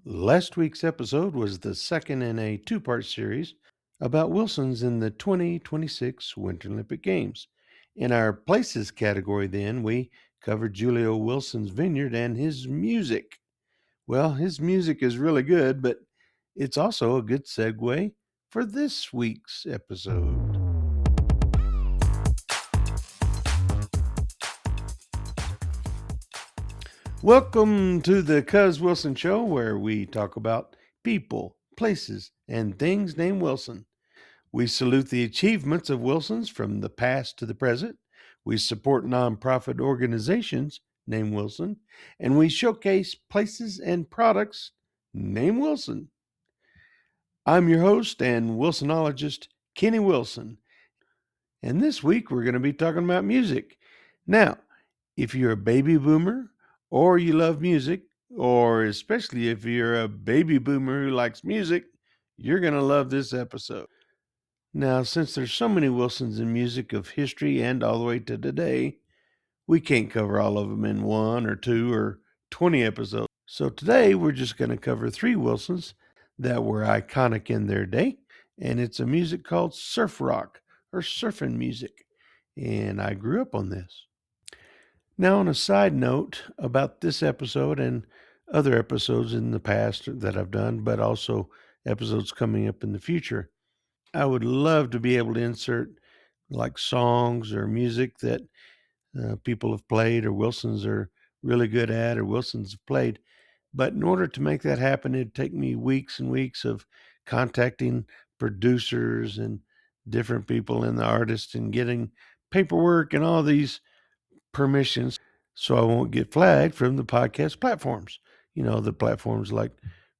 Last week's episode was the second in a two-part series about Wilsons in the 2026 Winter Olympic Games. In our places category, then, we covered Julio Wilson's vineyard and his music. Well, his music is really good, but it's also a good segue for this week's episode. Welcome to the Cuz Wilson Show, where we talk about people, places, and things named Wilson. We salute the achievements of Wilsons from the past to the present. We support nonprofit organizations named Wilson, and we showcase places and products named Wilson. I'm your host and Wilsonologist, Kenny Wilson, and this week we're going to be talking about music. Now, if you're a baby boomer or you love music, or especially if you're a baby boomer who likes music, you're going to love this episode. Now, since there's so many Wilsons in music of history and all the way to today, we can't cover all of them in 1 or 2 or 20 episodes. So today we're just going to cover 3 Wilsons that were iconic in their day, and it's a music called surf rock or surfing music, and I grew up on this. Now, on a side note about this episode and other episodes in the past that I've done, but also episodes coming up in the future, I would love to be able to insert like songs or music that people have played or Wilsons are really good at or Wilsons have played. But in order to make that happen, it'd take me weeks and weeks of contacting producers and different people and the artists and getting paperwork and all these permissions so I won't get flagged from the podcast platforms. The platforms like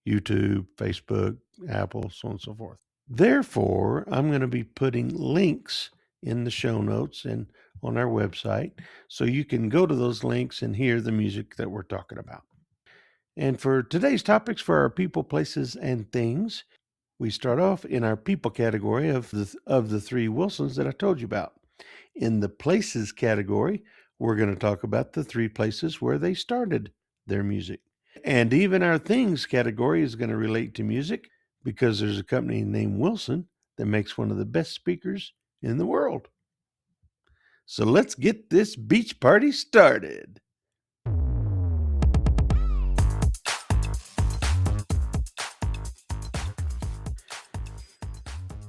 YouTube, Facebook, Apple, so on and so forth. Therefore, I'm going to be putting links in the show notes and on our website so you can go to those links and hear the music that we're talking about. And for today's topics for our people, places, and things, we start off in our people category of the 3 Wilsons that I told you about. In the places category, we're going to talk about the 3 places where they started their music. And even our things category is going to relate to music because there's a company named Wilson that makes one of the best speakers in the world. So let's get this beach party started.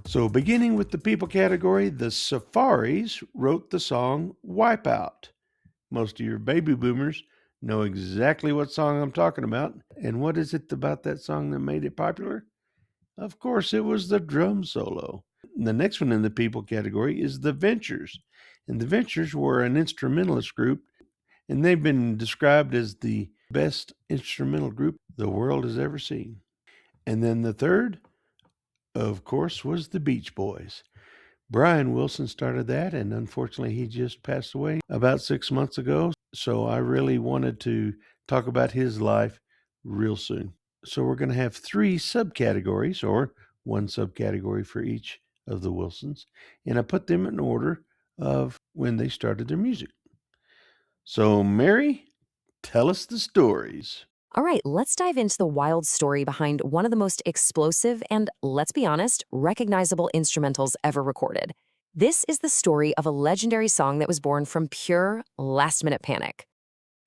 So beginning with the people category, the Surfaris wrote the song Wipeout. Most of your baby boomers know exactly what song I'm talking about. And what is it about that song that made it popular? Of course, it was the drum solo. The next one in the people category is the Ventures. And the Ventures were an instrumentalist group, and they've been described as the best instrumental group the world has ever seen. And then the third, of course, was the Beach Boys. Brian Wilson started that, and unfortunately, he just passed away about 6 months ago. So I really wanted to talk about his life real soon. So we're going to have 3 subcategories, or 1 subcategory for each of the Wilsons, and I put them in order of when they started their music. So, Mary, tell us the stories. All right, let's dive into the wild story behind one of the most explosive and, let's be honest, recognizable instrumentals ever recorded. This is the story of a legendary song that was born from pure last-minute panic.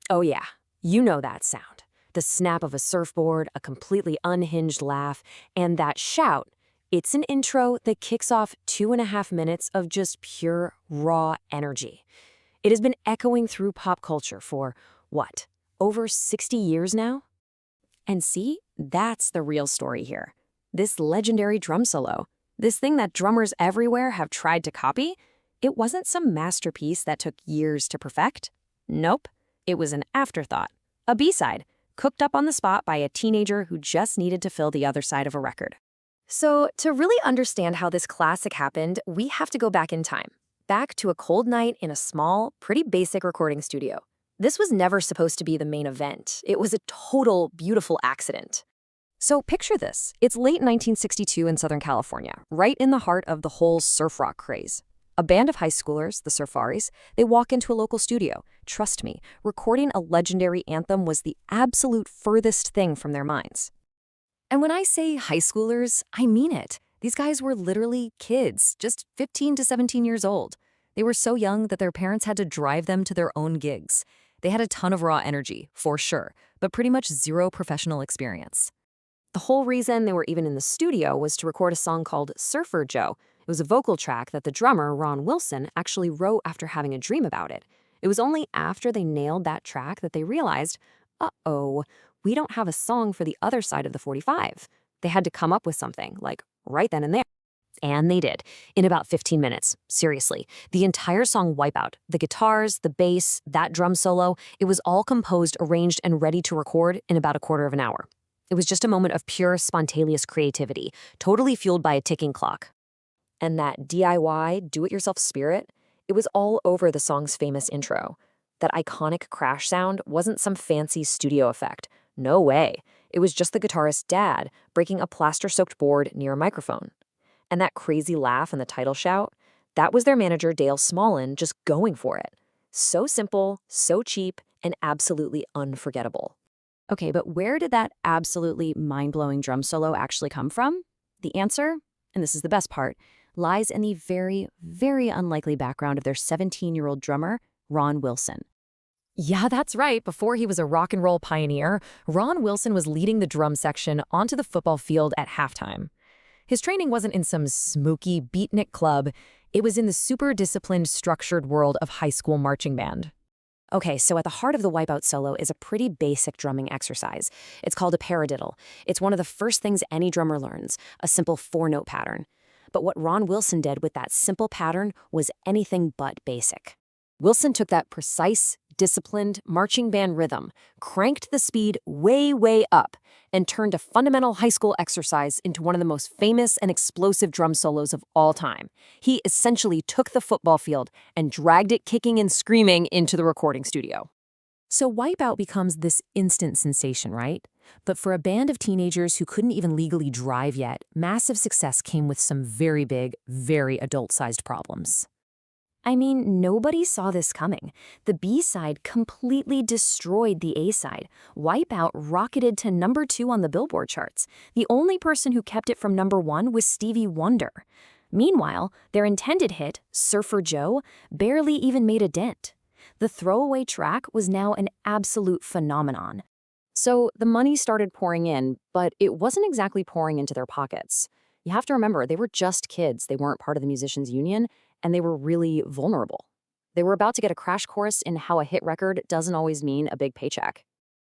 Oh yeah, you know that sound. The snap of a surfboard, a completely unhinged laugh, and that shout. It's an intro that kicks off 2.5 minutes of just pure, raw energy. It has been echoing through pop culture for, what, over 60 years now? And see, that's the real story here. This legendary drum solo, this thing that drummers everywhere have tried to copy, it wasn't some masterpiece that took years to perfect. Nope, it was an afterthought, a B-side, cooked up on the spot by a teenager who just needed to fill the other side of a record. So, to really understand how this classic happened, we have to go back in time. Back to a cold night in a small, pretty basic recording studio. This was never supposed to be the main event. It was a total beautiful accident. So picture this. It's late 1962 in Southern California, right in the heart of the whole surf rock craze. A band of high schoolers, the Surfaris, they walk into a local studio. Trust me, recording a legendary anthem was the absolute furthest thing from their minds. And when I say high schoolers, I mean it. These guys were literally kids, just 15 to 17 years old. They were so young that their parents had to drive them to their own gigs. They had a ton of raw energy, for sure, but pretty much zero professional experience. The whole reason they were even in the studio was to record a song called Surfer Joe. It was a vocal track that the drummer, Ron Wilson, actually wrote after having a dream about it. It was only after they nailed that track that they realized, uh-oh, we don't have a song for the other side of the 45. They had to come up with something, like right then and there. And they did, in about 15 minutes. Seriously. The entire song Wipeout, the guitars, the bass, that drum solo, it was all composed, arranged, and ready to record in about a quarter of an hour. It was just a moment of pure, spontaneous creativity, totally fueled by a ticking clock. And that DIY, do-it-yourself spirit, it was all over the song's famous intro. That iconic crash sound wasn't some fancy studio effect. No way. It was just the guitarist's dad breaking a plaster-soaked board near a microphone. And that crazy laugh in the title shout, that was their manager Dale Smallin just going for it. So simple, so cheap, and absolutely unforgettable. Okay, but where did that absolutely mind-blowing drum solo actually come from? The answer, and this is the best part, lies in the very, very unlikely background of their 17-year-old drummer, Ron Wilson. Yeah, that's right. Before he was a rock and roll pioneer, Ron Wilson was leading the drum section onto the football field at halftime. His training wasn't in some smoky beatnik club. It was in the super disciplined, structured world of high school marching band. Okay, so at the heart of the Wipeout solo is a pretty basic drumming exercise. It's called a paradiddle. It's one of the first things any drummer learns, a simple 4-note pattern. But what Ron Wilson did with that simple pattern was anything but basic. Wilson took that precise, disciplined marching band rhythm, cranked the speed way, way up, and turned a fundamental high school exercise into one of the most famous and explosive drum solos of all time. He essentially took the football field and dragged it kicking and screaming into the recording studio. So Wipeout becomes this instant sensation, right? But for a band of teenagers who couldn't even legally drive yet, massive success came with some very big, very adult-sized problems. I mean, nobody saw this coming. The B-side completely destroyed the A-side. Wipeout rocketed to number 2 on the Billboard charts. The only person who kept it from number 1 was Stevie Wonder. Meanwhile, their intended hit, Surfer Joe, barely even made a dent. The throwaway track was now an absolute phenomenon. So the money started pouring in, but it wasn't exactly pouring into their pockets. You have to remember, they were just kids. They weren't part of the musicians' union, and they were really vulnerable. They were about to get a crash course in how a hit record doesn't always mean a big paycheck.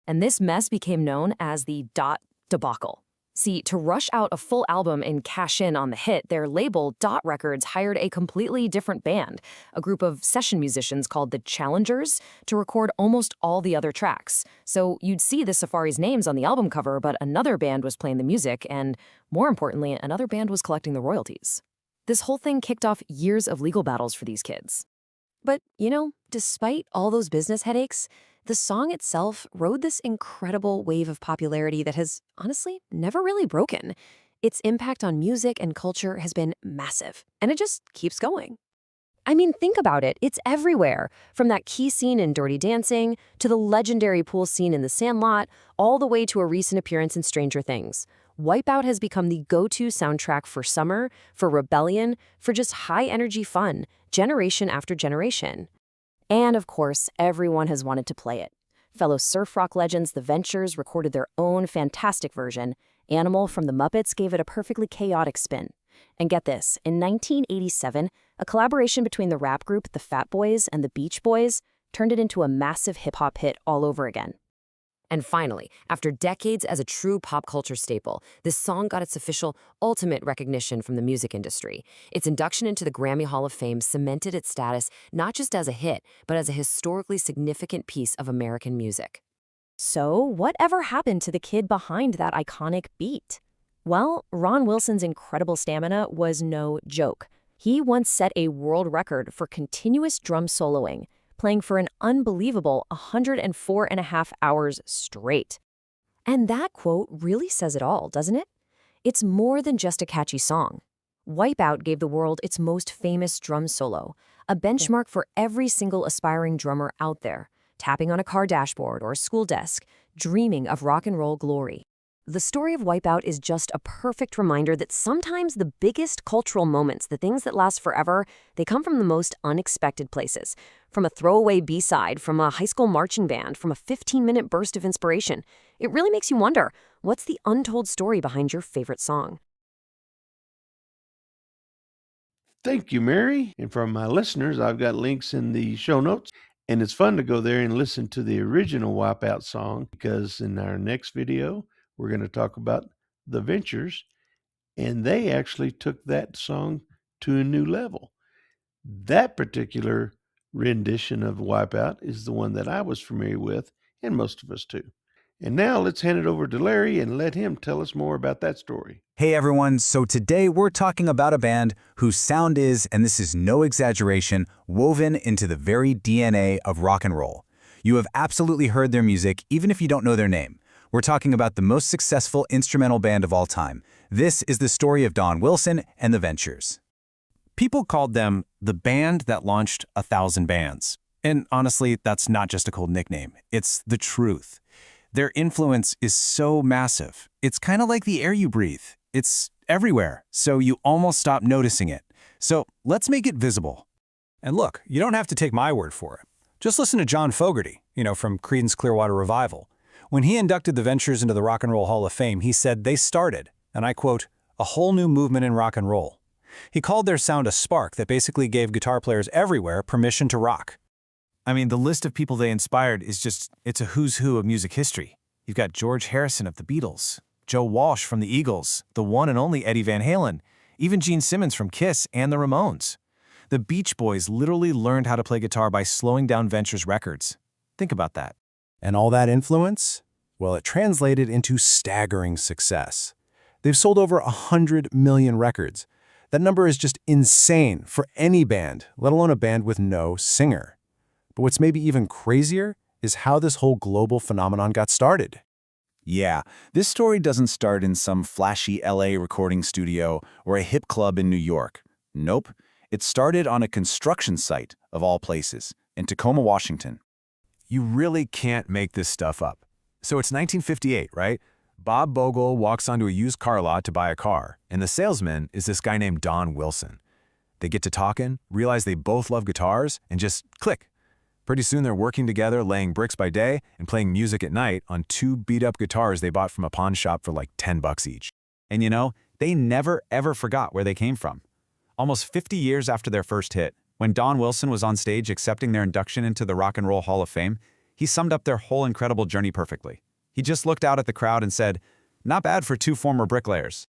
And this mess became known as the Dot debacle. See, to rush out a full album and cash in on the hit, their label, Dot Records, hired a completely different band, a group of session musicians called the Challengers, to record almost all the other tracks. So you'd see the Surfaris names on the album cover, but another band was playing the music, and more importantly, another band was collecting the royalties. This whole thing kicked off years of legal battles for these kids. But, despite all those business headaches, the song itself rode this incredible wave of popularity that has, honestly, never really broken. Its impact on music and culture has been massive, and it just keeps going. I mean, think about it. It's everywhere, from that key scene in Dirty Dancing to the legendary pool scene in The Sandlot, all the way to a recent appearance in Stranger Things. Wipeout has become the go-to soundtrack for summer, for rebellion, for just high-energy fun, generation after generation. And of course, everyone has wanted to play it. Fellow surf rock legends The Ventures recorded their own fantastic version. Animal from the Muppets gave it a perfectly chaotic spin. And get this, in 1987, a collaboration between the rap group The Fat Boys and the Beach Boys turned it into a massive hip-hop hit all over again. And finally, after decades as a true pop culture staple, this song got its official ultimate recognition from the music industry. Its induction into the Grammy Hall of Fame cemented its status not just as a hit, but as a historically significant piece of American music. So, whatever happened to the kid behind that iconic beat? Well, Ron Wilson's incredible stamina was no joke. He once set a world record for continuous drum soloing, playing for an unbelievable 104.5 hours straight. And that quote really says it all, doesn't it? It's more than just a catchy song. Wipeout gave the world its most famous drum solo, a benchmark for every single aspiring drummer out there, tapping on a car dashboard or a school desk, dreaming of rock and roll glory. The story of Wipeout is just a perfect reminder that sometimes the biggest cultural moments, the things that last forever, they come from the most unexpected places. From a throwaway B-side, from a high school marching band, from a 15-minute burst of inspiration. It really makes you wonder, what's the untold story behind your favorite song? Thank you, Mary. And for my listeners, I've got links in the show notes. And it's fun to go there and listen to the original Wipeout song because in our next video, we're going to talk about the Ventures. And they actually took that song to a new level. That particular rendition of Wipeout is the one that I was familiar with, and most of us too. And now let's hand it over to Larry and let him tell us more about that story. Hey everyone, so today we're talking about a band whose sound is, and this is no exaggeration, woven into the very DNA of rock and roll. You have absolutely heard their music, even if you don't know their name. We're talking about the most successful instrumental band of all time. This is the story of Don Wilson and the Ventures. People called them the band that launched 1,000 bands. And honestly, that's not just a cold nickname. It's the truth. Their influence is so massive. It's kind of like the air you breathe. It's everywhere, so you almost stop noticing it. So let's make it visible. And look, you don't have to take my word for it. Just listen to John Fogerty, from Creedence Clearwater Revival. When he inducted the Ventures into the Rock and Roll Hall of Fame, he said they started, and I quote, a whole new movement in rock and roll. He called their sound a spark that basically gave guitar players everywhere permission to rock. I mean, the list of people they inspired is it's a who's who of music history. You've got George Harrison of the Beatles, Joe Walsh from the Eagles, the one and only Eddie Van Halen, even Gene Simmons from Kiss and the Ramones. The Beach Boys literally learned how to play guitar by slowing down Ventures records. Think about that. And all that influence? Well, it translated into staggering success. They've sold over 100 million records. That number is just insane for any band, let alone a band with no singer. But what's maybe even crazier is how this whole global phenomenon got started. Yeah, this story doesn't start in some flashy LA recording studio or a hip club in New York. Nope, it started on a construction site, of all places, in Tacoma, Washington. You really can't make this stuff up. So it's 1958, right? Bob Bogle walks onto a used car lot to buy a car, and the salesman is this guy named Don Wilson. They get to talking, realize they both love guitars, and just click. Pretty soon they're working together, laying bricks by day and playing music at night on 2 beat-up guitars they bought from a pawn shop for like $10 each. And they never ever forgot where they came from. Almost 50 years after their first hit, when Don Wilson was on stage accepting their induction into the Rock and Roll Hall of Fame, he summed up their whole incredible journey perfectly. He just looked out at the crowd and said, "Not bad for 2 former bricklayers."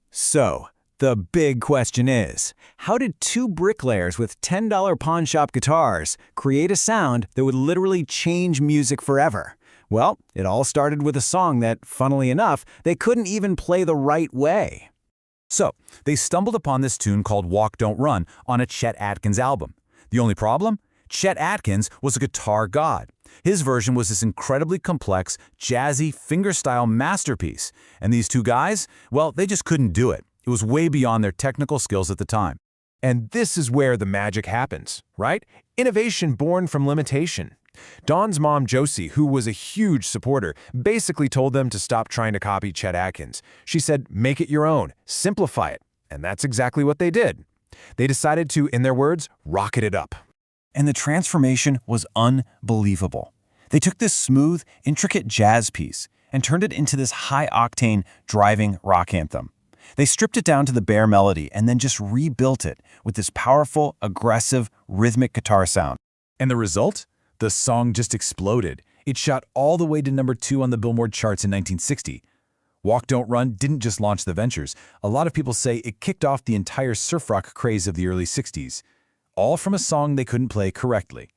So, the big question is, how did 2 bricklayers with $10 pawn shop guitars create a sound that would literally change music forever? Well, it all started with a song that, funnily enough, they couldn't even play the right way. So, they stumbled upon this tune called Walk Don't Run on a Chet Atkins album. The only problem? Chet Atkins was a guitar god. His version was this incredibly complex, jazzy, fingerstyle masterpiece. And these 2 guys, well, they just couldn't do it. It was way beyond their technical skills at the time. And this is where the magic happens, right? Innovation born from limitation. Don's mom, Josie, who was a huge supporter, basically told them to stop trying to copy Chet Atkins. She said, make it your own, simplify it. And that's exactly what they did. They decided to, in their words, rocket it up. And the transformation was unbelievable. They took this smooth, intricate jazz piece and turned it into this high-octane, driving rock anthem. They stripped it down to the bare melody and then just rebuilt it with this powerful, aggressive, rhythmic guitar sound. And the result? The song just exploded. It shot all the way to number 2 on the Billboard charts in 1960. Walk Don't Run didn't just launch the Ventures. A lot of people say it kicked off the entire surf rock craze of the early 60s. All from a song they couldn't play correctly.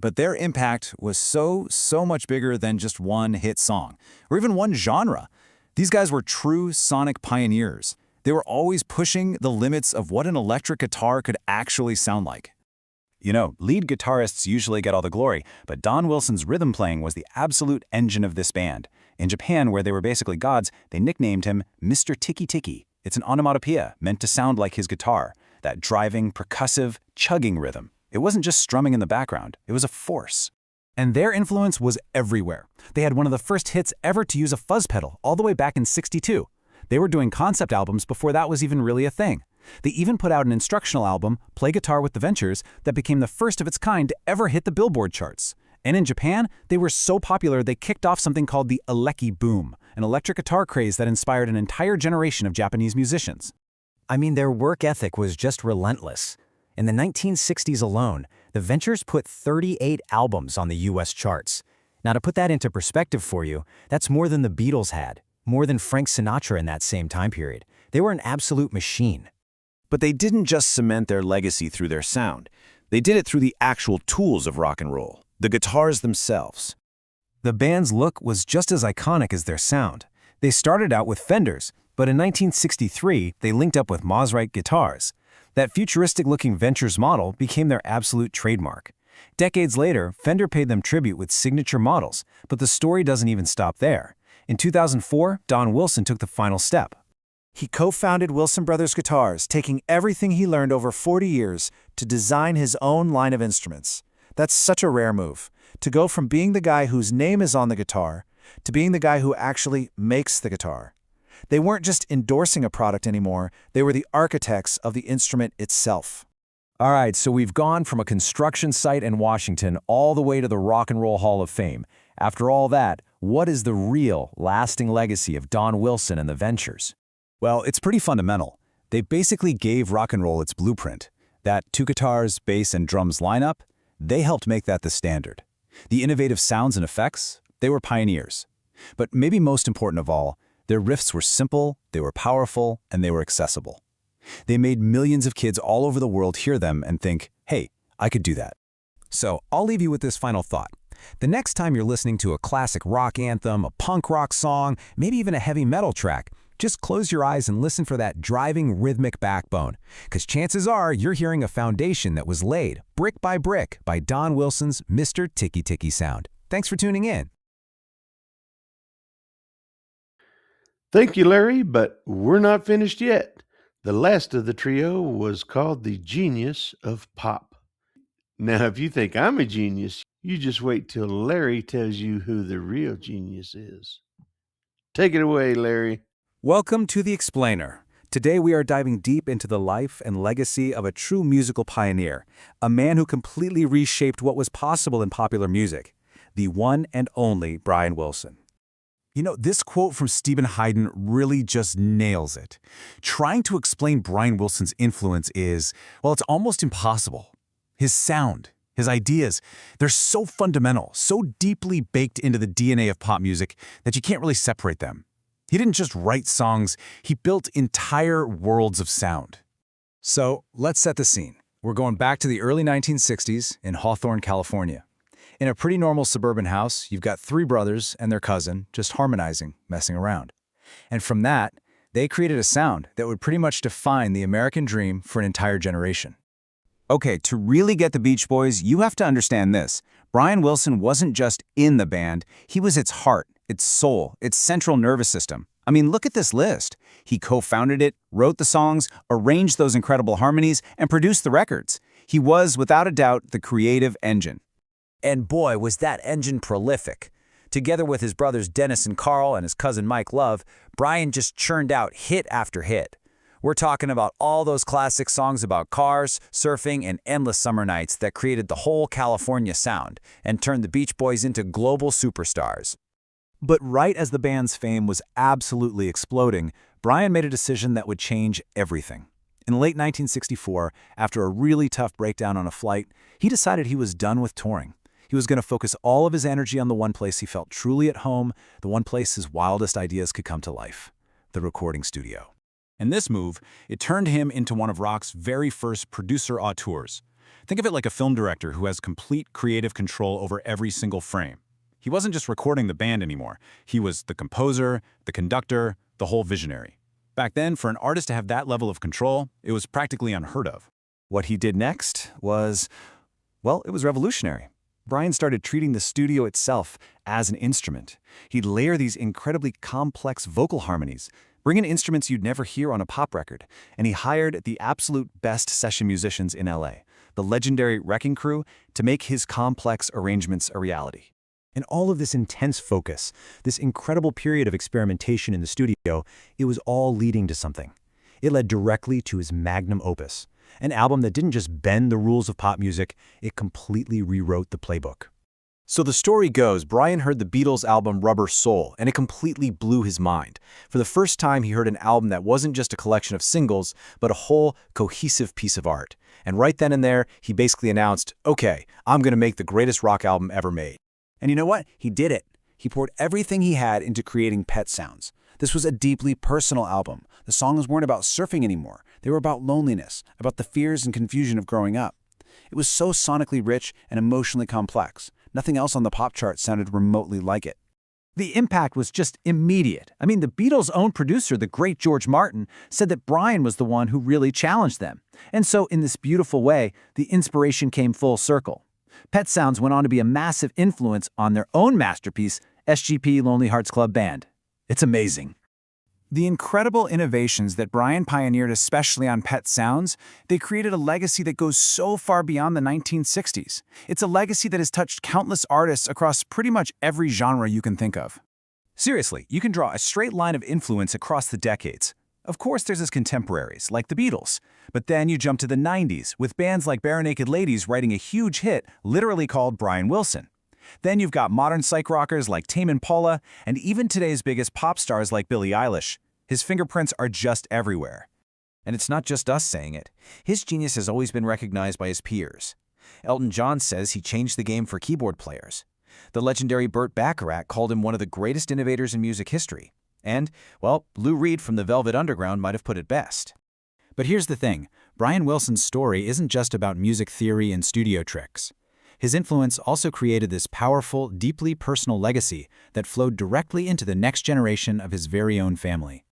But their impact was so much bigger than just one hit song, or even one genre. These guys were true sonic pioneers. They were always pushing the limits of what an electric guitar could actually sound like. Lead guitarists usually get all the glory, but Don Wilson's rhythm playing was the absolute engine of this band. In Japan, where they were basically gods, they nicknamed him Mr. Tiki Tiki. It's an onomatopoeia meant to sound like his guitar, that driving, percussive, chugging rhythm. It wasn't just strumming in the background, it was a force. And their influence was everywhere. They had one of the first hits ever to use a fuzz pedal all the way back in '62. They were doing concept albums before that was even really a thing. They even put out an instructional album, Play Guitar with the Ventures, that became the first of its kind to ever hit the Billboard charts. And in Japan, they were so popular they kicked off something called the Eleki boom, an electric guitar craze that inspired an entire generation of Japanese musicians. I mean, their work ethic was just relentless. In the 1960s alone, the Ventures put 38 albums on the US charts. Now, to put that into perspective for you, that's more than the Beatles had, more than Frank Sinatra in that same time period. They were an absolute machine. But they didn't just cement their legacy through their sound. They did it through the actual tools of rock and roll, the guitars themselves. The band's look was just as iconic as their sound. They started out with Fenders, but in 1963, they linked up with Mosrite guitars. That futuristic-looking Ventures model became their absolute trademark. Decades later, Fender paid them tribute with signature models, but the story doesn't even stop there. In 2004, Don Wilson took the final step. He co-founded Wilson Brothers Guitars, taking everything he learned over 40 years to design his own line of instruments. That's such a rare move, to go from being the guy whose name is on the guitar to being the guy who actually makes the guitar. They weren't just endorsing a product anymore, they were the architects of the instrument itself. All right, so we've gone from a construction site in Washington all the way to the Rock and Roll Hall of Fame. After all that, what is the real, lasting legacy of Don Wilson and the Ventures? Well, it's pretty fundamental. They basically gave rock and roll its blueprint. That two guitars, bass, and drums lineup, they helped make that the standard. The innovative sounds and effects, they were pioneers. But maybe most important of all, their riffs were simple, they were powerful, and they were accessible. They made millions of kids all over the world hear them and think, hey, I could do that. So I'll leave you with this final thought. The next time you're listening to a classic rock anthem, a punk rock song, maybe even a heavy metal track, just close your eyes and listen for that driving rhythmic backbone, because chances are you're hearing a foundation that was laid, brick by Don Wilson's Mr. Ticky Ticky sound. Thanks for tuning in. Thank you, Larry, but we're not finished yet. The last of the trio was called the Genius of Pop. Now, if you think I'm a genius, you just wait till Larry tells you who the real genius is. Take it away, Larry. Welcome to The Explainer. Today we are diving deep into the life and legacy of a true musical pioneer, a man who completely reshaped what was possible in popular music, the one and only Brian Wilson. You know, this quote from Stephen Hayden really just nails it. Trying to explain Brian Wilson's influence is, well, it's almost impossible. His sound, his ideas, they're so fundamental, so deeply baked into the DNA of pop music that you can't really separate them. He didn't just write songs, he built entire worlds of sound. So let's set the scene. We're going back to the early 1960s in Hawthorne, California. In a pretty normal suburban house, you've got three brothers and their cousin just harmonizing, messing around. And from that, they created a sound that would pretty much define the American dream for an entire generation. Okay, to really get the Beach Boys, you have to understand this. Brian Wilson wasn't just in the band, he was its heart, its soul, its central nervous system. I mean, look at this list. He co-founded it, wrote the songs, arranged those incredible harmonies, and produced the records. He was, without a doubt, the creative engine. And boy, was that engine prolific. Together with his brothers Dennis and Carl and his cousin Mike Love, Brian just churned out hit after hit. We're talking about all those classic songs about cars, surfing, and endless summer nights that created the whole California sound and turned the Beach Boys into global superstars. But right as the band's fame was absolutely exploding, Brian made a decision that would change everything. In late 1964, after a really tough breakdown on a flight, he decided he was done with touring. He was going to focus all of his energy on the one place he felt truly at home, the one place his wildest ideas could come to life, the recording studio. And this move, it turned him into one of rock's very first producer auteurs. Think of it like a film director who has complete creative control over every single frame. He wasn't just recording the band anymore. He was the composer, the conductor, the whole visionary. Back then, for an artist to have that level of control, it was practically unheard of. What he did next was, well, it was revolutionary. Brian started treating the studio itself as an instrument. He'd layer these incredibly complex vocal harmonies, bring in instruments you'd never hear on a pop record, and he hired the absolute best session musicians in LA. the legendary Wrecking Crew, to make his complex arrangements a reality. And all of this intense focus, this incredible period of experimentation in the studio, it was all leading to something. It led directly to his magnum opus, an album that didn't just bend the rules of pop music, it completely rewrote the playbook. So the story goes, Brian heard the Beatles' album Rubber Soul, and it completely blew his mind. For the first time, he heard an album that wasn't just a collection of singles, but a whole, cohesive piece of art. And right then and there, he basically announced, okay, I'm going to make the greatest rock album ever made. And you know what? He did it. He poured everything he had into creating Pet Sounds. This was a deeply personal album. The songs weren't about surfing anymore. They were about loneliness, about the fears and confusion of growing up. It was so sonically rich and emotionally complex. Nothing else on the pop chart sounded remotely like it. The impact was just immediate. I mean, the Beatles' own producer, the great George Martin, said that Brian was the one who really challenged them. And so, in this beautiful way, the inspiration came full circle. Pet Sounds went on to be a massive influence on their own masterpiece, SGP Lonely Hearts Club Band. It's amazing. The incredible innovations that Brian pioneered, especially on Pet Sounds, they created a legacy that goes so far beyond the 1960s. It's a legacy that has touched countless artists across pretty much every genre you can think of. Seriously, you can draw a straight line of influence across the decades. Of course, there's his contemporaries, like the Beatles. But then you jump to the 90s, with bands like Barenaked Ladies writing a huge hit literally called Brian Wilson. Then you've got modern psych rockers like Tame Impala, and even today's biggest pop stars like Billie Eilish. His fingerprints are just everywhere. And it's not just us saying it. His genius has always been recognized by his peers. Elton John says he changed the game for keyboard players. The legendary Burt Bacharach called him one of the greatest innovators in music history. And, well, Lou Reed from the Velvet Underground might have put it best. But here's the thing. Brian Wilson's story isn't just about music theory and studio tricks. His influence also created this powerful, deeply personal legacy that flowed directly into the next generation of his very own family.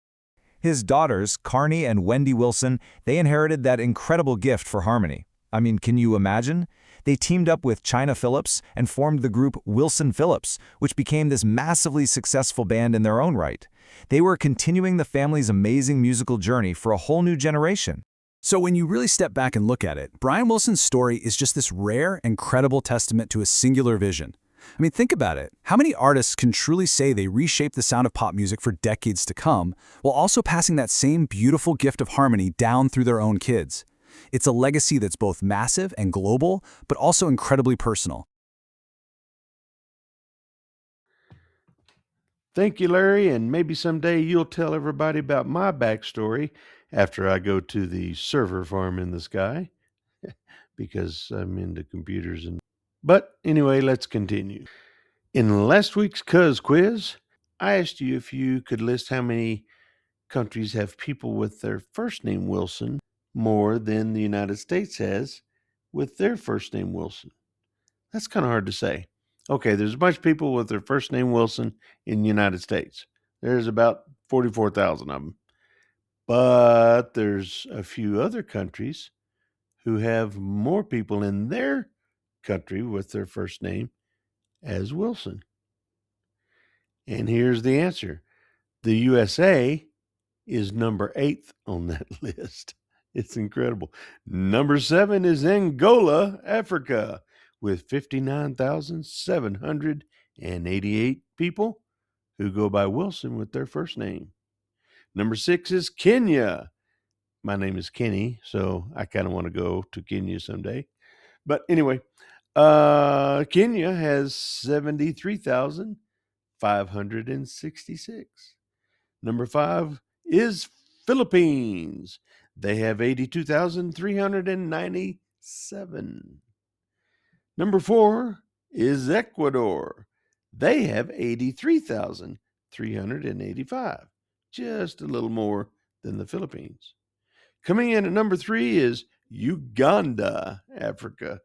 His daughters, Carney and Wendy Wilson, they inherited that incredible gift for harmony. I mean, can you imagine? They teamed up with China Phillips and formed the group Wilson Phillips, which became this massively successful band in their own right. They were continuing the family's amazing musical journey for a whole new generation. So when you really step back and look at it, Brian Wilson's story is just this rare and credible testament to a singular vision. I mean, think about it. How many artists can truly say they reshaped the sound of pop music for decades to come, while also passing that same beautiful gift of harmony down through their own kids? It's a legacy that's both massive and global, but also incredibly personal. Thank you, Larry, and maybe someday you'll tell everybody about my backstory after I go to the server farm in the sky, because I'm into computers. But anyway, let's continue. In last week's Cuz quiz, I asked you if you could list how many countries have people with their first name Wilson more than the United States has with their first name Wilson. That's kind of hard to say. Okay, there's a bunch of people with their first name Wilson in the United States. There's about 44,000 of them. But there's a few other countries who have more people in their country with their first name as Wilson. And here's the answer. The USA is number 8 on that list. It's incredible. Number 7 is Angola, Africa, with 59,788 people who go by Wilson with their first name. Number 6 is Kenya. My name is Kenny, so I kind of want to go to Kenya someday. But anyway, Kenya has 73,566. Number 5 is Philippines. They have 82,397. Number 4 is Ecuador. They have 83,385, just a little more than the Philippines. Coming in at number 3 is Uganda, Africa.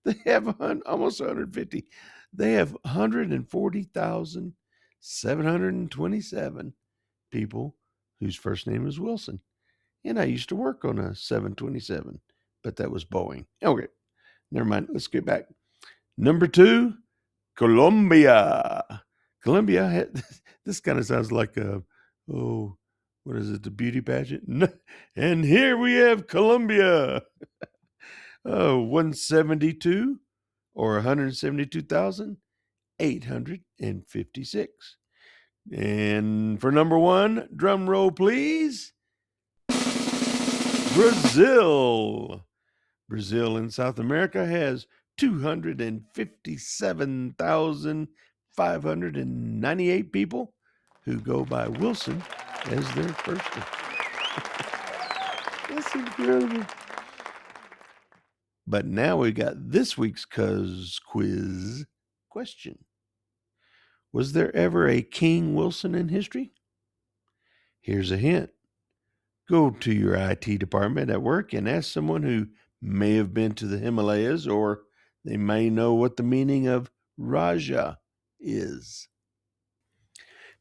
They have almost 150. They have 140,727 people whose first name is Wilson. And I used to work on a 727, but that was Boeing. Okay, never mind. Let's get back. Number 2, Colombia. Colombia, this kind of sounds like what is it, the beauty pageant? And here we have Colombia. 172 or 172,856. And for number one, drum roll, please. Brazil. Brazil in South America has 257,598 people who go by Wilson as their first name. That's incredible. But now we got this week's quiz question. Was there ever a King Wilson in history? Here's a hint. Go to your IT department at work and ask someone who may have been to the Himalayas, or they may know what the meaning of Raja is.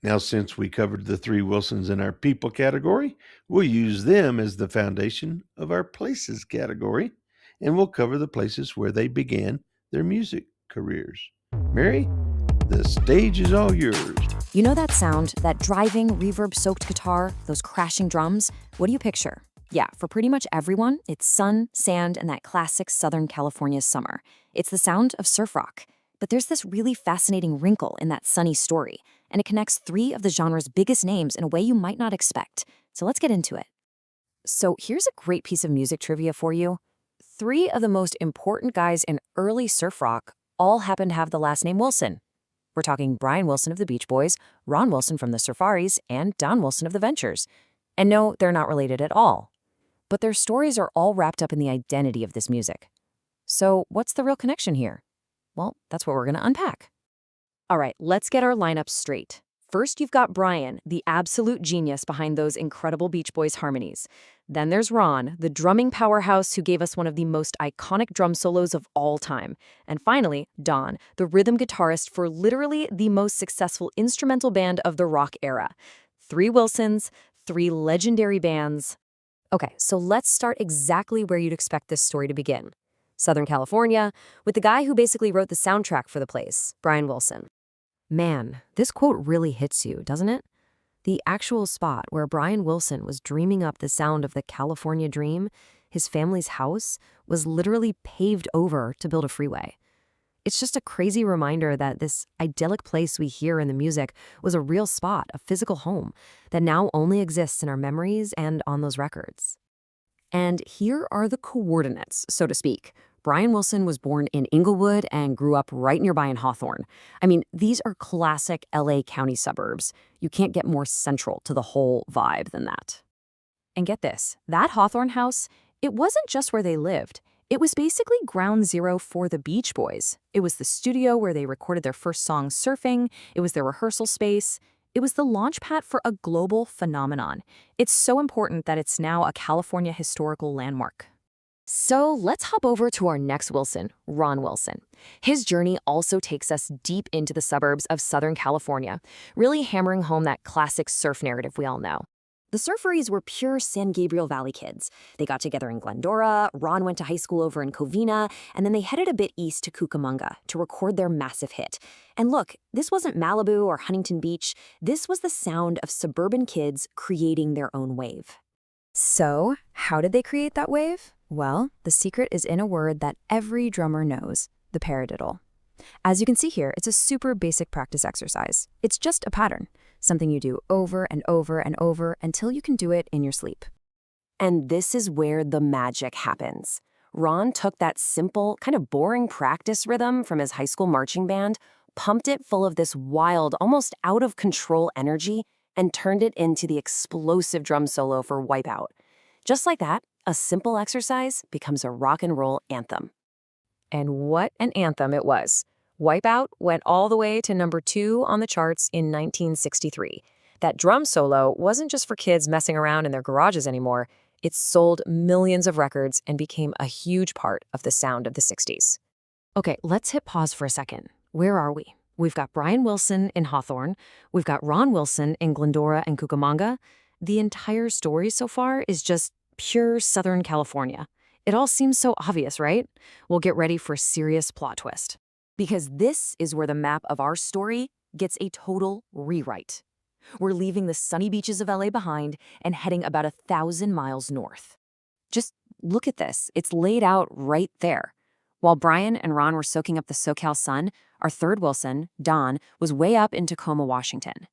Now, since we covered the three Wilsons in our people category, we'll use them as the foundation of our places category, and we'll cover the places where they began their music careers. Mary, the stage is all yours. You know that sound, that driving, reverb-soaked guitar, those crashing drums? What do you picture? Yeah, for pretty much everyone, it's sun, sand, and that classic Southern California summer. It's the sound of surf rock. But there's this really fascinating wrinkle in that sunny story, and it connects three of the genre's biggest names in a way you might not expect. So let's get into it. So here's a great piece of music trivia for you. Three of the most important guys in early surf rock all happen to have the last name Wilson. We're talking Brian Wilson of the Beach Boys, Ron Wilson from the Surfaris, and Don Wilson of the Ventures. And no, they're not related at all. But their stories are all wrapped up in the identity of this music. So what's the real connection here? Well, that's what we're going to unpack. All right, let's get our lineup straight. First, you've got Brian, the absolute genius behind those incredible Beach Boys harmonies. Then there's Ron, the drumming powerhouse who gave us one of the most iconic drum solos of all time. And finally, Don, the rhythm guitarist for literally the most successful instrumental band of the rock era. Three Wilsons, three legendary bands. Okay, so let's start exactly where you'd expect this story to begin. Southern California, with the guy who basically wrote the soundtrack for the place, Brian Wilson. Man, this quote really hits you, doesn't it? The actual spot where Brian Wilson was dreaming up the sound of the California dream, his family's house, was literally paved over to build a freeway. It's just a crazy reminder that this idyllic place we hear in the music was a real spot, a physical home, that now only exists in our memories and on those records. And here are the coordinates, so to speak. Brian Wilson was born in Inglewood and grew up right nearby in Hawthorne. I mean, these are classic LA County suburbs. You can't get more central to the whole vibe than that. And get this, that Hawthorne house, it wasn't just where they lived. It was basically ground zero for the Beach Boys. It was the studio where they recorded their first song, Surfing. It was their rehearsal space. It was the launchpad for a global phenomenon. It's so important that it's now a California historical landmark. So let's hop over to our next Wilson, Ron Wilson. His journey also takes us deep into the suburbs of Southern California, really hammering home that classic surf narrative we all know. The Surfaris were pure San Gabriel Valley kids. They got together in Glendora, Ron went to high school over in Covina, and then they headed a bit east to Cucamonga to record their massive hit. And look, this wasn't Malibu or Huntington Beach. This was the sound of suburban kids creating their own wave. So, how did they create that wave? Well, the secret is in a word that every drummer knows, the paradiddle. As you can see here, it's a super basic practice exercise. It's just a pattern, something you do over and over and over until you can do it in your sleep. And this is where the magic happens. Ron took that simple, kind of boring practice rhythm from his high school marching band, pumped it full of this wild, almost out-of-control energy, and turned it into the explosive drum solo for Wipeout. Just like that, a simple exercise becomes a rock and roll anthem. And what an anthem it was. Wipeout went all the way to number 2 on the charts in 1963. That drum solo wasn't just for kids messing around in their garages anymore. It sold millions of records and became a huge part of the sound of the 60s. Okay, let's hit pause for a second. Where are we? We've got Brian Wilson in Hawthorne. We've got Ron Wilson in Glendora and Cucamonga. The entire story so far is just pure Southern California. It all seems so obvious, right? We'll get ready for a serious plot twist. Because this is where the map of our story gets a total rewrite. We're leaving the sunny beaches of LA behind and heading about 1,000 miles north. Just Look at this. It's laid out right there. While Brian and Ron were soaking up the SoCal sun, our third Wilson, Don, was way up in Tacoma, Washington.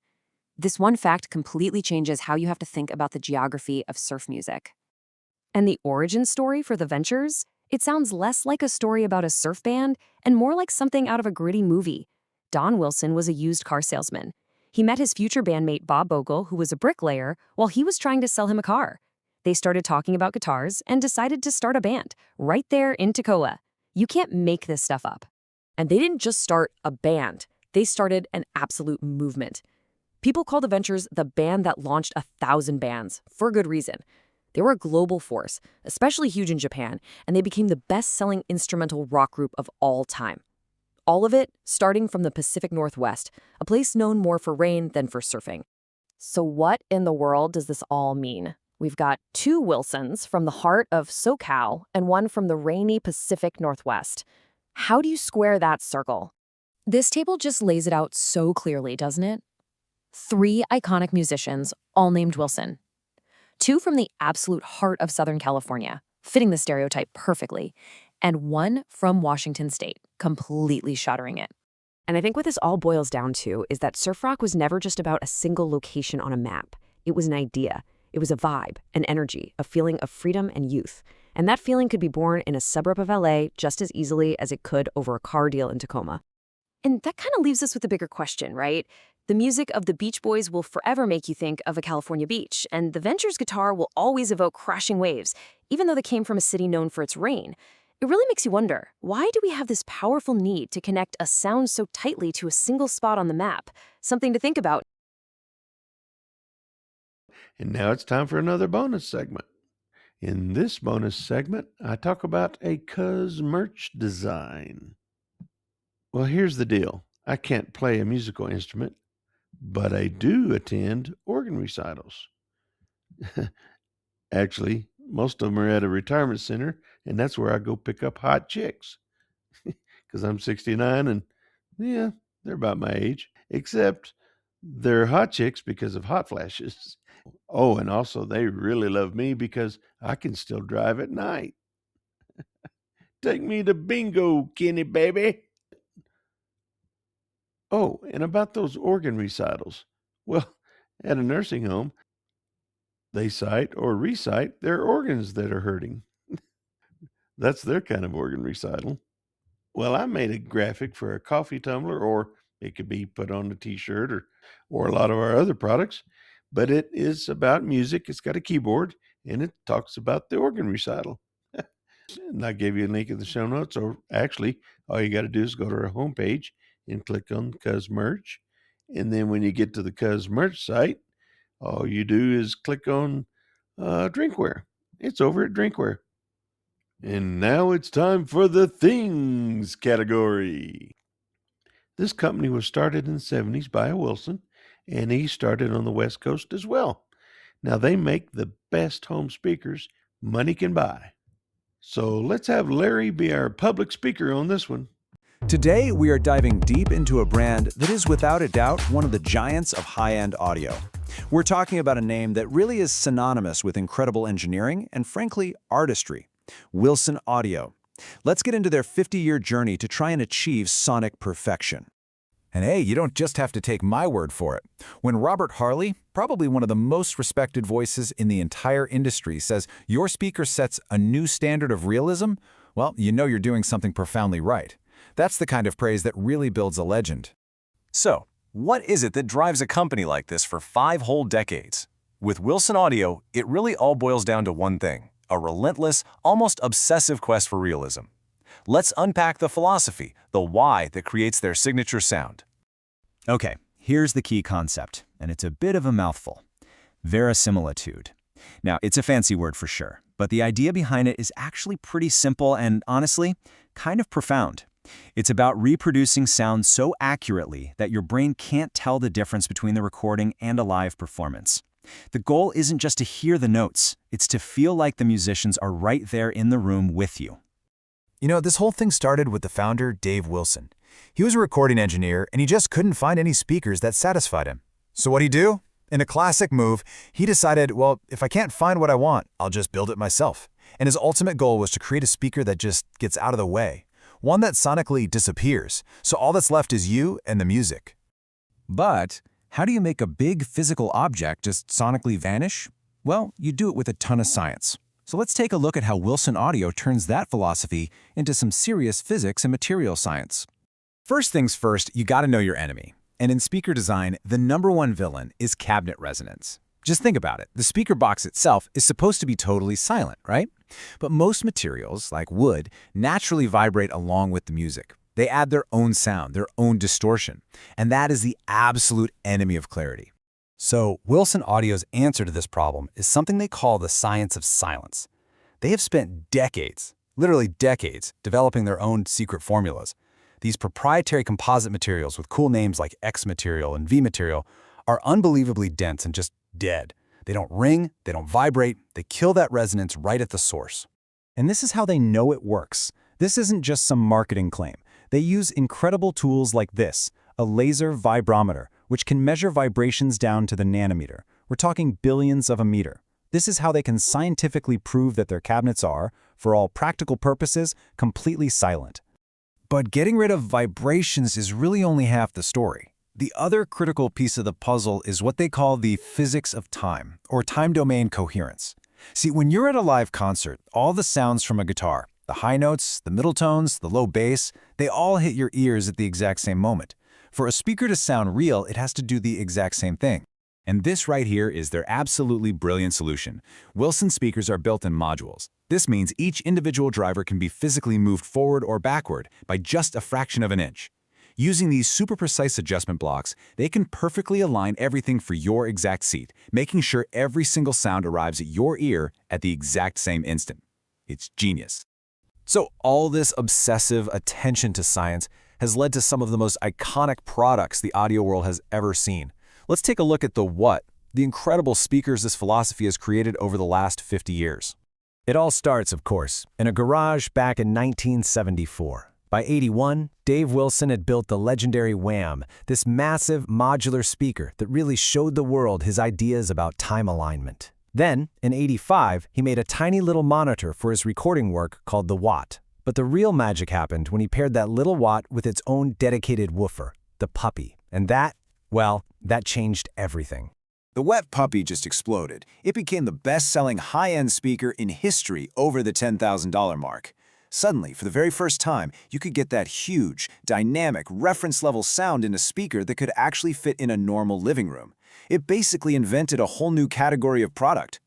This one fact completely changes how you have to think about the geography of surf music. And the origin story for the Ventures? It sounds less like a story about a surf band and more like something out of a gritty movie. Don Wilson was a used car salesman. He met his future bandmate Bob Bogle, who was a bricklayer, while he was trying to sell him a car. They started talking about guitars and decided to start a band right there in Tacoma. You can't make this stuff up. And they didn't just start a band. They started an absolute movement. People call the Ventures the band that launched 1,000 bands, for good reason. They were a global force, especially huge in Japan, and they became the best-selling instrumental rock group of all time. All of it starting from the Pacific Northwest, a place known more for rain than for surfing. So what in the world does this all mean? We've got 2 Wilsons from the heart of SoCal and one from the rainy Pacific Northwest. How do you square that circle? This table just lays it out so clearly, doesn't it? 3 iconic musicians, all named Wilson. 2 from the absolute heart of Southern California, fitting the stereotype perfectly, and 1 from Washington State, completely shattering it. And I think what this all boils down to is that surf rock was never just about a single location on a map. It was an idea. It was a vibe, an energy, a feeling of freedom and youth. And that feeling could be born in a suburb of LA just as easily as it could over a car deal in Tacoma. And that kind of leaves us with a bigger question, right? The music of the Beach Boys will forever make you think of a California beach, and the Ventures guitar will always evoke crashing waves, even though they came from a city known for its rain. It really makes you wonder, why do we have this powerful need to connect a sound so tightly to a single spot on the map? Something to think about. And now it's time for another bonus segment. In this bonus segment, I talk about a Cuz merch design. Well, here's the deal. I can't play a musical instrument, but I do attend organ recitals. Actually, most of them are at a retirement center, and that's where I go pick up hot chicks. Because I'm 69 and, yeah, they're about my age. Except they're hot chicks because of hot flashes. Oh, and also they really love me because I can still drive at night. Take me to bingo, Kenny baby. Oh, and about those organ recitals. Well, at a nursing home, they cite or recite their organs that are hurting. That's their kind of organ recital. Well, I made a graphic for a coffee tumbler, or it could be put on a t-shirt or a lot of our other products, but it is about music. It's got a keyboard, and it talks about the organ recital. And I gave you a link in the show notes, or actually, all you got to do is go to our homepage and click on Cuz Merch. And then when you get to the Cuz Merch site, all you do is click on Drinkware. It's over at Drinkware. And now it's time for the Things category. This company was started in the 70s by a Wilson, and he started on the West Coast as well. Now they make the best home speakers money can buy. So let's have Larry be our public speaker on this one. Today, we are diving deep into a brand that is without a doubt one of the giants of high-end audio. We're talking about a name that really is synonymous with incredible engineering and, frankly, artistry. Wilson Audio. Let's get into their 50-year journey to try and achieve sonic perfection. And hey, you don't just have to take my word for it. When Robert Harley, probably one of the most respected voices in the entire industry, says your speaker sets a new standard of realism, well, you know you're doing something profoundly right. That's the kind of praise that really builds a legend. So, what is it that drives a company like this for 5 whole decades? With Wilson Audio, it really all boils down to one thing: a relentless, almost obsessive quest for realism. Let's unpack the philosophy, the why that creates their signature sound. Okay, here's the key concept, and it's a bit of a mouthful. Verisimilitude. Now, it's a fancy word for sure, but the idea behind it is actually pretty simple and, honestly, kind of profound. It's about reproducing sound so accurately that your brain can't tell the difference between the recording and a live performance. The goal isn't just to hear the notes, it's to feel like the musicians are right there in the room with you. You know, this whole thing started with the founder, Dave Wilson. He was a recording engineer, and he just couldn't find any speakers that satisfied him. So what'd he do? In a classic move, he decided, well, if I can't find what I want, I'll just build it myself. And his ultimate goal was to create a speaker that just gets out of the way, one that sonically disappears, so all that's left is you and the music. But how do you make a big physical object just sonically vanish? Well, you do it with a ton of science. So let's take a look at how Wilson Audio turns that philosophy into some serious physics and material science. First things first, you gotta know your enemy. And in speaker design, the #1 villain is cabinet resonance. Just think about it. The speaker box itself is supposed to be totally silent, right? But most materials, like wood, naturally vibrate along with the music. They add their own sound, their own distortion. And that is the absolute enemy of clarity. So Wilson Audio's answer to this problem is something they call the science of silence. They have spent decades, literally decades, developing their own secret formulas. These proprietary composite materials with cool names like X material and V material are unbelievably dense and just dead. They don't ring, they don't vibrate, they kill that resonance right at the source. And this is how they know it works. This isn't just some marketing claim. They use incredible tools like this, a laser vibrometer, which can measure vibrations down to the nanometer. We're talking billions of a meter. This is how they can scientifically prove that their cabinets are, for all practical purposes, completely silent. But getting rid of vibrations is really only half the story. The other critical piece of the puzzle is what they call the physics of time, or time domain coherence. See, when you're at a live concert, all the sounds from a guitar, the high notes, the middle tones, the low bass, they all hit your ears at the exact same moment. For a speaker to sound real, it has to do the exact same thing. And this right here is their absolutely brilliant solution. Wilson speakers are built in modules. This means each individual driver can be physically moved forward or backward by just a fraction of an inch. Using these super precise adjustment blocks, they can perfectly align everything for your exact seat, making sure every single sound arrives at your ear at the exact same instant. It's genius. So all this obsessive attention to science has led to some of the most iconic products the audio world has ever seen. Let's take a look at the incredible speakers this philosophy has created over the last 50 years. It all starts, of course, in a garage back in 1974. By 81, Dave Wilson had built the legendary Wham, this massive modular speaker that really showed the world his ideas about time alignment. Then, in 85, he made a tiny little monitor for his recording work called the Watt. But the real magic happened when he paired that little Watt with its own dedicated woofer, the Puppy. And that changed everything. The Wet Puppy just exploded. It became the best-selling high-end speaker in history over the $10,000 mark. Suddenly, for the very first time, you could get that huge, dynamic, reference-level sound in a speaker that could actually fit in a normal living room. It basically invented a whole new category of product.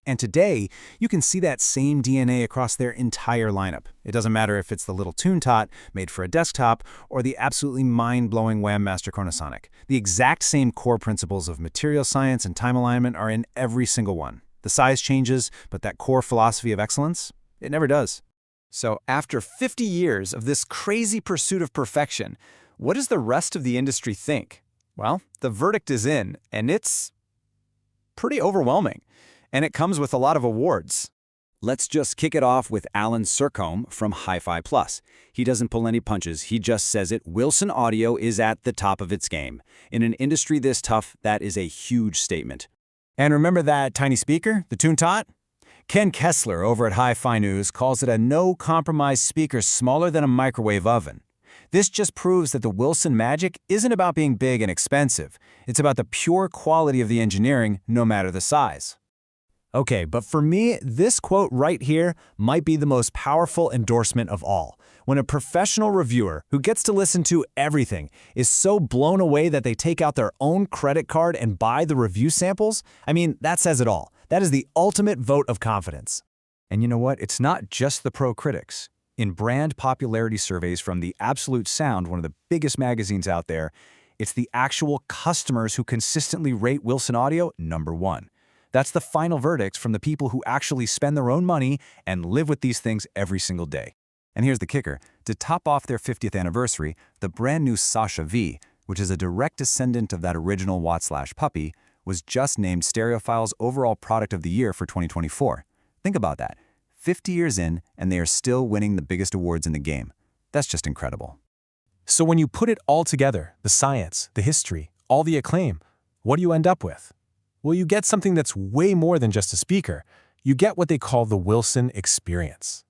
And today, you can see that same DNA across their entire lineup. It doesn't matter if it's the little Tune Tot made for a desktop or the absolutely mind-blowing Wham Master Chronosonic. The exact same core principles of material science and time alignment are in every single one. The size changes, but that core philosophy of excellence, it never does. So after 50 years of this crazy pursuit of perfection, what does the rest of the industry think? Well, the verdict is in, and it's pretty overwhelming. And it comes with a lot of awards. Let's just kick it off with Alan Sercombe from Hi-Fi Plus. He doesn't pull any punches, he just says it. Wilson Audio is at the top of its game. In an industry this tough, that is a huge statement. And remember that tiny speaker, the Tune Tot? Ken Kessler over at Hi-Fi News calls it a no-compromise speaker smaller than a microwave oven. This just proves that the Wilson magic isn't about being big and expensive. It's about the pure quality of the engineering, no matter the size. Okay, but for me, this quote right here might be the most powerful endorsement of all. When a professional reviewer who gets to listen to everything is so blown away that they take out their own credit card and buy the review samples, I mean, that says it all. That is the ultimate vote of confidence. And you know what? It's not just the pro critics. In brand popularity surveys from the Absolute Sound, one of the biggest magazines out there, it's the actual customers who consistently rate Wilson Audio #1. That's the final verdict from the people who actually spend their own money and live with these things every single day. And here's the kicker. To top off their 50th anniversary, the brand new Sasha V, which is a direct descendant of that original Watt/Puppy, was just named Stereophile's overall product of the year for 2024. Think about that. 50 years in, and they are still winning the biggest awards in the game. That's just incredible. So when you put it all together, the science, the history, all the acclaim, what do you end up with? Well, you get something that's way more than just a speaker. You get what they call the Wilson experience.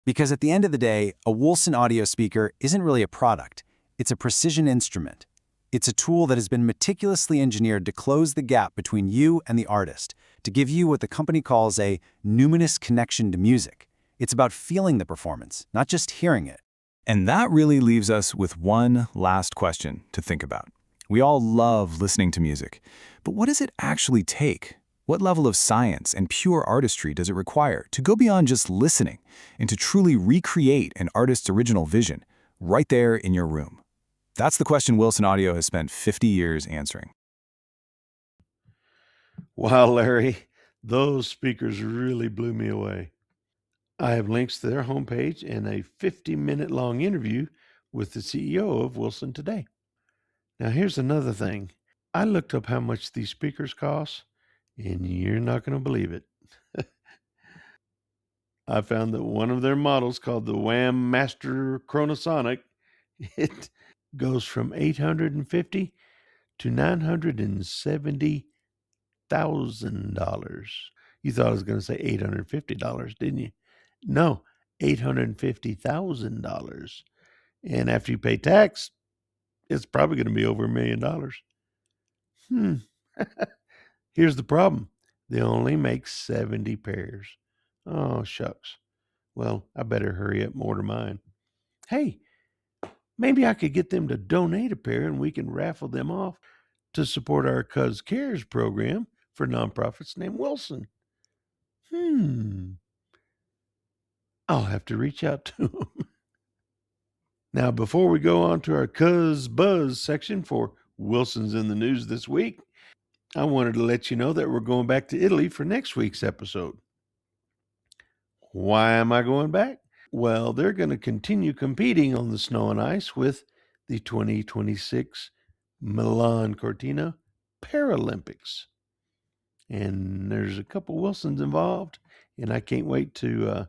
Because at the end of the day, a Wilson audio speaker isn't really a product. It's a precision instrument. It's a tool that has been meticulously engineered to close the gap between you and the artist, to give you what the company calls a numinous connection to music. It's about feeling the performance, not just hearing it. And that really leaves us with one last question to think about. We all love listening to music, but what does it actually take? What level of science and pure artistry does it require to go beyond just listening and to truly recreate an artist's original vision right there in your room? That's the question Wilson Audio has spent 50 years answering. Wow, Larry, those speakers really blew me away. I have links to their homepage and a 50-minute long interview with the CEO of Wilson today. Now, here's another thing. I looked up how much these speakers cost, and you're not going to believe it. I found that one of their models, called the Wham Master Chronosonic, it goes from $850 to $970,000. You thought I was going to say $850, didn't you? No, $850,000. And after you pay tax, it's probably going to be over $1 million. Here's the problem. They only make 70 pairs. Oh, shucks. Well, I better hurry up and order mine. Hey, maybe I could get them to donate a pair and we can raffle them off to support our Cuz Cares program for nonprofits named Wilson. I'll have to reach out to them. Now, before we go on to our Cuz Buzz section for Wilson's in the News this week, I wanted to let you know that we're going back to Italy for next week's episode. Why am I going back? Well, they're going to continue competing on the snow and ice with the 2026 Milan Cortina Paralympics. And there's a couple Wilsons involved, and I can't wait to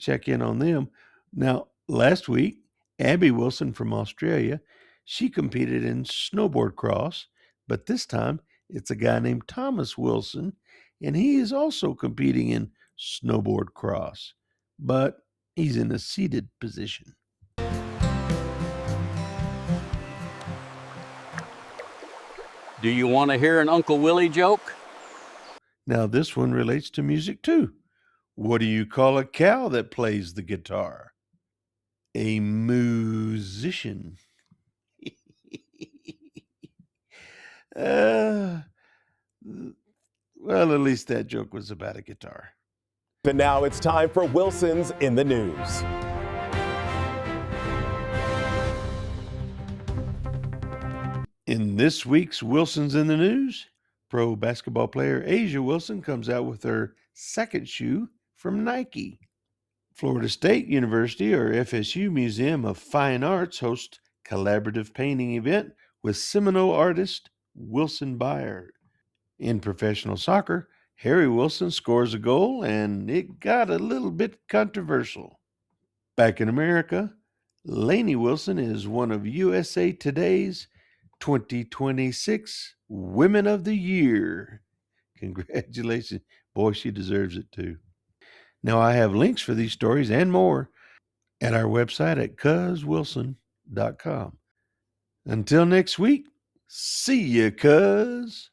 check in on them. Now, last week, Abby Wilson from Australia, she competed in snowboard cross, but this time it's a guy named Thomas Wilson, and he is also competing in snowboard cross, but he's in a seated position. Do you want to hear an Uncle Willie joke? Now, this one relates to music too. What do you call a cow that plays the guitar? A musician. Well, at least that joke was about a guitar. And now it's time for Wilson's in the News. In this week's Wilson's in the News, pro basketball player Asia Wilson comes out with her second shoe from Nike. Florida State University, or FSU Museum of Fine Arts, hosts collaborative painting event with seminal artist Wilson Byer. In professional soccer, Harry Wilson scores a goal, and it got a little bit controversial. Back in America, Lainey Wilson is one of USA Today's 2026 Women of the Year. Congratulations. Boy, she deserves it too. Now, I have links for these stories and more at our website at cuzwilson.com. Until next week, see ya, cuz.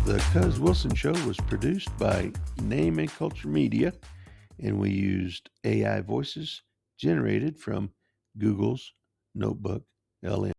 The Cuz Wilson Show was produced by Name and Culture Media, and we used AI voices generated from Google's Notebook LM.